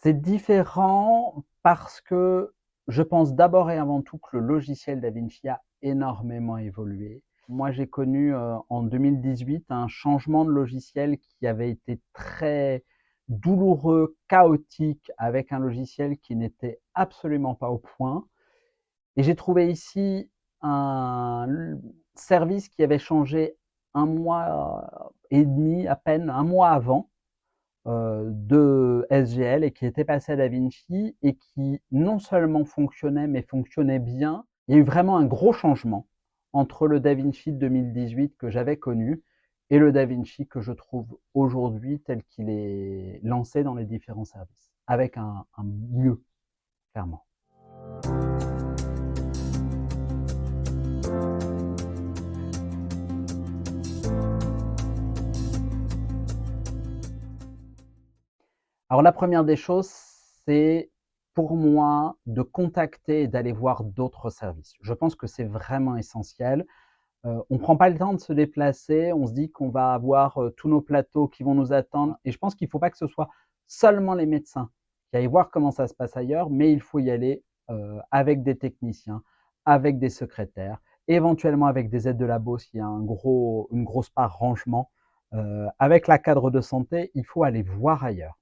C'est différent parce que je pense d'abord et avant tout que le logiciel DaVinci a énormément évolué. Moi, j'ai connu, en 2018 un changement de logiciel qui avait été très douloureux, chaotique, avec un logiciel qui n'était absolument pas au point. Et j'ai trouvé ici un service qui avait changé 1 mois et demi, à peine 1 mois avant, de SGL et qui était passé à DaVinci et qui non seulement fonctionnait, mais fonctionnait bien. Il y a eu vraiment un gros changement entre le DaVinci de 2018 que j'avais connu et le DaVinci que je trouve aujourd'hui tel qu'il est lancé dans les différents services, avec un mieux, clairement. Alors la première des choses, c'est pour moi de contacter et d'aller voir d'autres services. Je pense que c'est vraiment essentiel. On ne prend pas le temps de se déplacer, on se dit qu'on va avoir tous nos plateaux qui vont nous attendre. Et je pense qu'il ne faut pas que ce soit seulement les médecins qui aillent voir comment ça se passe ailleurs, mais il faut y aller avec des techniciens, avec des secrétaires, éventuellement avec des aides de labo s'il y a une grosse part rangement. Avec la cadre de santé, il faut aller voir ailleurs.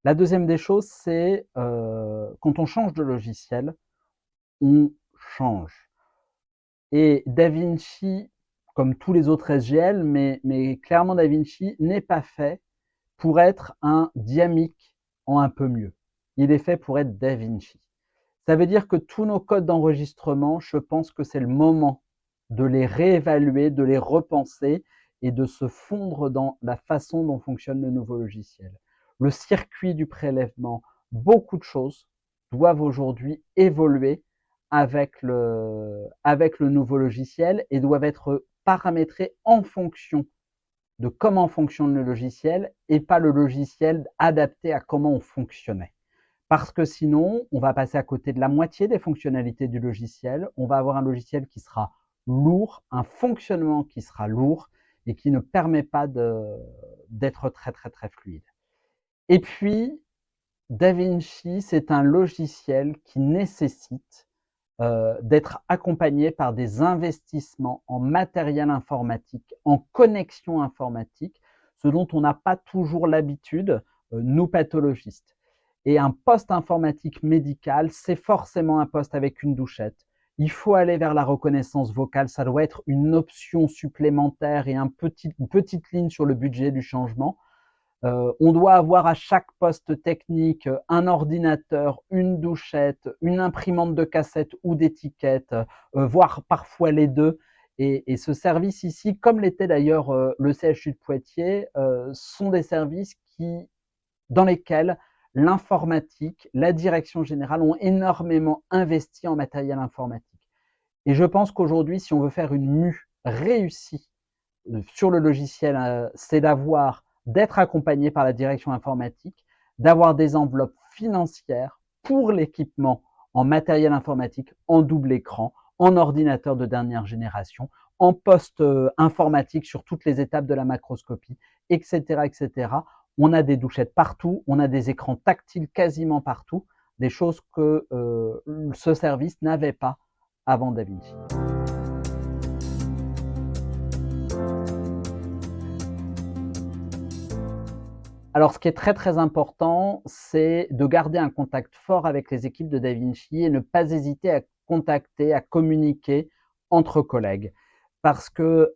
La deuxième des choses, c'est quand on change de logiciel, on change. Et DaVinci, comme tous les autres SGL, mais clairement DaVinci n'est pas fait pour être un Diamic en un peu mieux. Il est fait pour être DaVinci. Ça veut dire que tous nos codes d'enregistrement, je pense que c'est le moment de les réévaluer, de les repenser et de se fondre dans la façon dont fonctionne le nouveau logiciel. Le circuit du prélèvement, beaucoup de choses doivent aujourd'hui évoluer avec le nouveau logiciel et doivent être paramétrés en fonction de comment fonctionne le logiciel et pas le logiciel adapté à comment on fonctionnait. Parce que sinon, on va passer à côté de la moitié des fonctionnalités du logiciel. On va avoir un logiciel qui sera lourd, un fonctionnement qui sera lourd et qui ne permet pas d'être très, très, très fluide. Et puis, DaVinci, c'est un logiciel qui nécessite d'être accompagné par des investissements en matériel informatique, en connexion informatique, ce dont on n'a pas toujours l'habitude, nous pathologistes. Et un poste informatique médical, c'est forcément un poste avec une douchette. Il faut aller vers la reconnaissance vocale, ça doit être une option supplémentaire et une petite ligne sur le budget du changement. On doit avoir à chaque poste technique un ordinateur, une douchette, une imprimante de cassette ou d'étiquette, voire parfois les deux. Et ce service ici, comme l'était d'ailleurs le CHU de Poitiers, sont des services dans lesquels l'informatique, la direction générale ont énormément investi en matériel informatique. Et je pense qu'aujourd'hui, si on veut faire une mue réussie sur le logiciel, c'est d'être accompagné par la direction informatique, d'avoir des enveloppes financières pour l'équipement en matériel informatique, en double écran, en ordinateur de dernière génération, en poste informatique sur toutes les étapes de la macroscopie, etc., etc. On a des douchettes partout, on a des écrans tactiles quasiment partout, des choses que ce service n'avait pas avant DaVinci. Alors, ce qui est très très important, c'est de garder un contact fort avec les équipes de DaVinci et ne pas hésiter à contacter, à communiquer entre collègues. Parce que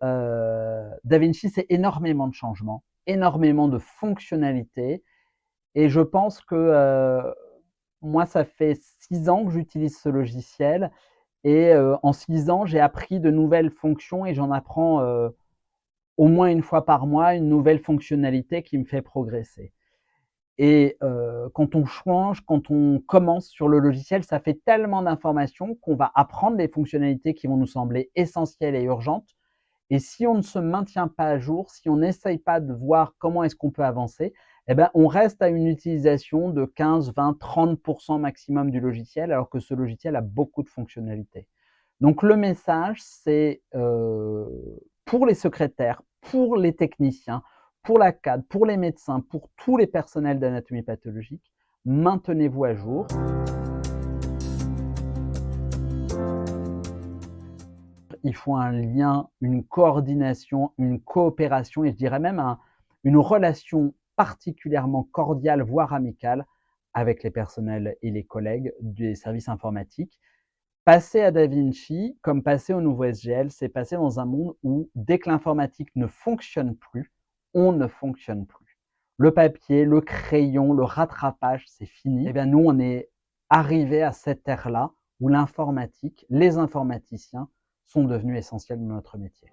DaVinci, c'est énormément de changements, énormément de fonctionnalités. Et je pense que moi, ça fait 6 ans que j'utilise ce logiciel. Et en 6 ans, j'ai appris de nouvelles fonctions et j'en apprends au moins une fois par mois une nouvelle fonctionnalité qui me fait progresser. Et quand on change, quand on commence sur le logiciel, ça fait tellement d'informations qu'on va apprendre des fonctionnalités qui vont nous sembler essentielles et urgentes. Et si on ne se maintient pas à jour, si on n'essaye pas de voir comment est-ce qu'on peut avancer, eh ben, on reste à une utilisation de 15, 20, 30% maximum du logiciel, alors que ce logiciel a beaucoup de fonctionnalités. Donc le message, c'est pour les secrétaires, pour les techniciens, pour la CAD, pour les médecins, pour tous les personnels d'anatomie pathologique, maintenez-vous à jour. Il faut un lien, une coordination, une coopération et je dirais même une relation particulièrement cordiale, voire amicale, avec les personnels et les collègues des services informatiques. Passer à DaVinci, comme passer au nouveau SGL, c'est passer dans un monde où, dès que l'informatique ne fonctionne plus, on ne fonctionne plus. Le papier, le crayon, le rattrapage, c'est fini. Eh bien, nous, on est arrivé à cette ère-là où l'informatique, les informaticiens sont devenus essentiels dans notre métier.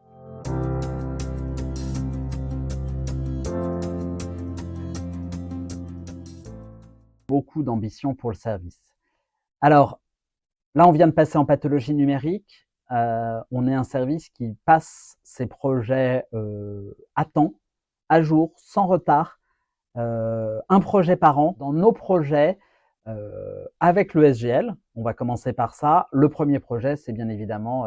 Beaucoup d'ambition pour le service. Alors, là, on vient de passer en pathologie numérique. On est un service qui passe ses projets à temps, à jour, sans retard, un projet par an. Dans nos projets, avec le SGL, on va commencer par ça. Le premier projet, c'est bien évidemment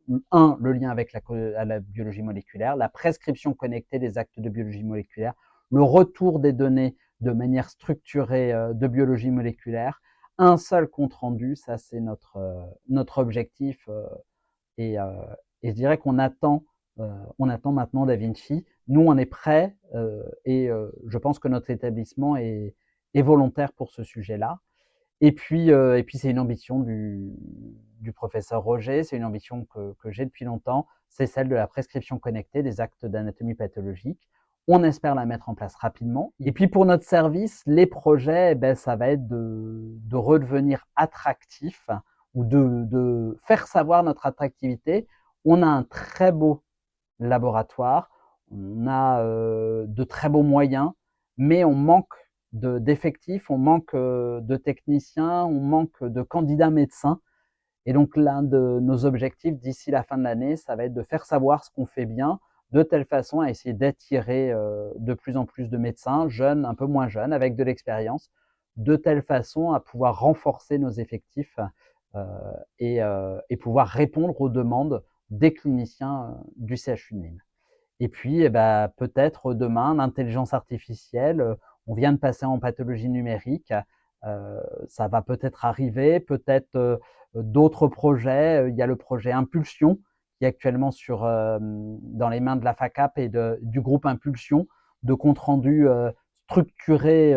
le lien avec la biologie moléculaire, la prescription connectée des actes de biologie moléculaire, le retour des données de manière structurée de biologie moléculaire, un seul compte rendu, ça c'est notre objectif et, je dirais qu'on attend maintenant DaVinci. Nous, on est prêts et je pense que notre établissement est volontaire pour ce sujet-là. Et puis c'est une ambition du professeur Roger, c'est une ambition que j'ai depuis longtemps, c'est celle de la prescription connectée des actes d'anatomie pathologique. On espère la mettre en place rapidement. Et puis pour notre service, les projets, ça va être de redevenir attractif ou de faire savoir notre attractivité. On a un très beau laboratoire, on a de très beaux moyens, mais on manque d'effectifs, on manque de techniciens, on manque de candidats médecins. Et donc l'un de nos objectifs d'ici la fin de l'année, ça va être de faire savoir ce qu'on fait bien, de telle façon à essayer d'attirer de plus en plus de médecins, jeunes, un peu moins jeunes, avec de l'expérience, de telle façon à pouvoir renforcer nos effectifs et pouvoir répondre aux demandes des cliniciens du CHU de Nîmes. Et puis, peut-être demain, l'intelligence artificielle, on vient de passer en pathologie numérique, ça va peut-être arriver, peut-être d'autres projets. Il y a le projet Impulsion qui est actuellement dans les mains de la FACAP et du groupe Impulsion, de comptes rendus structurés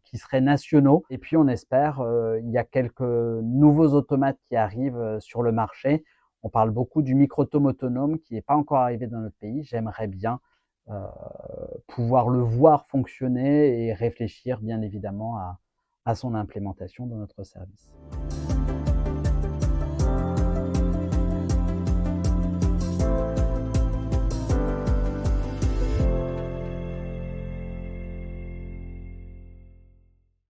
qui seraient nationaux. Et puis, on espère, il y a quelques nouveaux automates qui arrivent sur le marché. On parle beaucoup du microtome autonome qui n'est pas encore arrivé dans notre pays. J'aimerais bien pouvoir le voir fonctionner et réfléchir bien évidemment à son implémentation dans notre service.